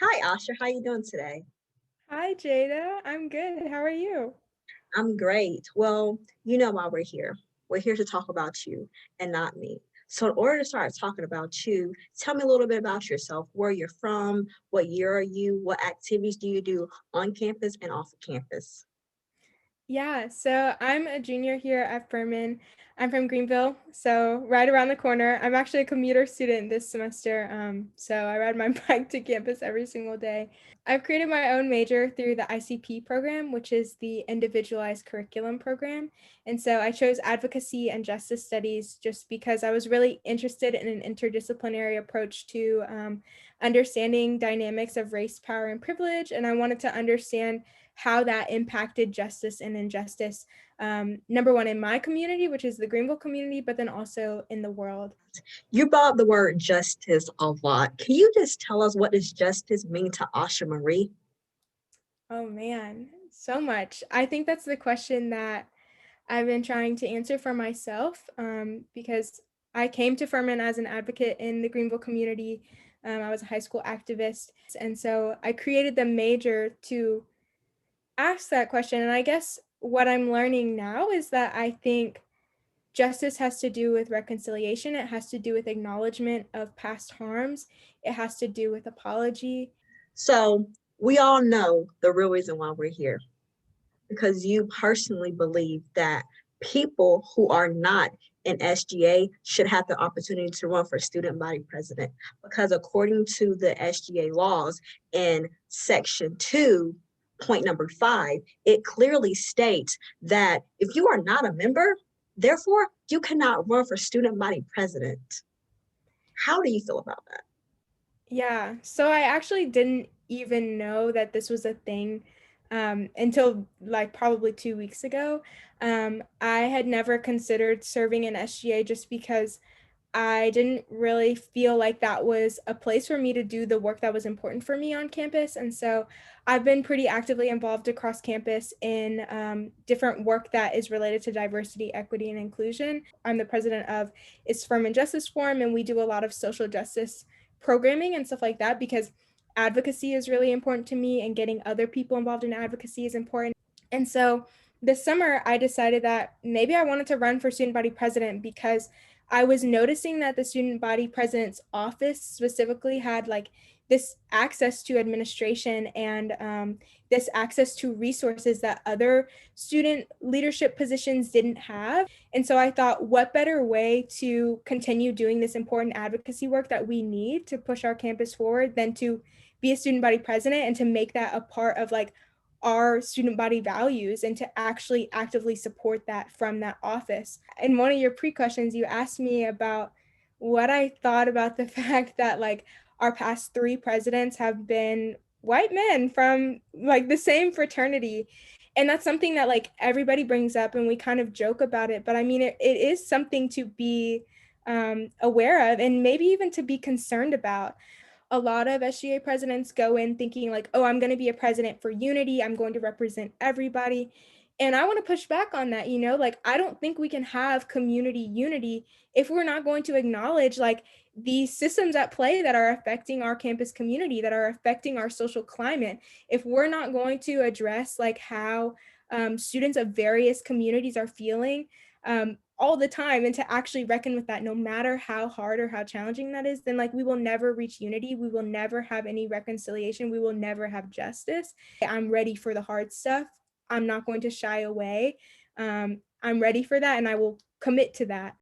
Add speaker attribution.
Speaker 1: Hi, Asha. How you doing today?
Speaker 2: Hi, Jada. I'm good. How are you?
Speaker 1: I'm great. Well, you know why we're here. We're here to talk about you and not me. So, in order to start talking about you, tell me a little bit about yourself, where you're from, what year are you, what activities do you do on campus and off of campus?
Speaker 2: Yeah, so I'm a junior here at Furman. I'm from Greenville, so right around the corner. I'm actually a commuter student this semester, so I ride my bike to campus every single day. I've created my own major through the ICP program, which is the Individualized Curriculum Program. And so I chose advocacy and justice studies just because I was really interested in an interdisciplinary approach to understanding dynamics of race, power, and privilege. And I wanted to understand how that impacted justice and injustice, number one in my community, which is the Greenville community, but then also in the world.
Speaker 1: You brought up the word justice a lot. Can you just tell us what does justice mean to Asha Marie?
Speaker 2: Oh man, so much. I think that's the question that I've been trying to answer for myself, because I came to Furman as an advocate in the Greenville community. I was a high school activist, and so I created the major to ask that question. And I guess what I'm learning now is that I think justice has to do with reconciliation. It has to do with acknowledgement of past harms. It has to do with apology.
Speaker 1: So, we all know the real reason why we're here because you personally believe that people who are not in SGA should have the opportunity to run for student body president. Because according to the SGA laws in section 2, point number 5, it clearly states that if you are not a member, therefore you cannot run for student body president. How do you feel about that?
Speaker 2: Yeah, so I actually didn't even know that this was a thing until like probably 2 weeks ago. I had never considered serving in SGA just because I didn't really feel like that was a place for me to do the work that was important for me on campus. And so I've been pretty actively involved across campus in different work that is related to diversity, equity, and inclusion. I'm the president of its Firm and Justice Forum, and we do a lot of social justice programming and stuff like that because advocacy is really important to me, and getting other people involved in advocacy is important. And so this summer, I decided that maybe I wanted to run for student body president because I was noticing that the student body president's office specifically had like this access to administration and this access to resources that other student leadership positions didn't have. And so I thought, what better way to continue doing this important advocacy work that we need to push our campus forward than to be a student body president and to make that a part of like our student body values and to actually actively support that from that office. In one of your pre-questions, you asked me about what I thought about the fact that like our past three presidents have been white men from like the same fraternity. And that's something that like everybody brings up and we kind of joke about it. But I mean, it is something to be aware of and maybe even to be concerned about. A lot of SGA presidents go in thinking like, oh, I'm going to be a president for unity. I'm going to represent everybody. And I want to push back on that, like I don't think we can have community unity if we're not going to acknowledge like the systems at play that are affecting our campus community, that are affecting our social climate. If we're not going to address like how students of various communities are feeling, all the time, and to actually reckon with that no matter how hard or how challenging that is, then like we will never reach unity, we will never have any reconciliation, we will never have justice. I'm ready for the hard stuff. I'm not going to shy away. I'm ready for that and I will commit to that.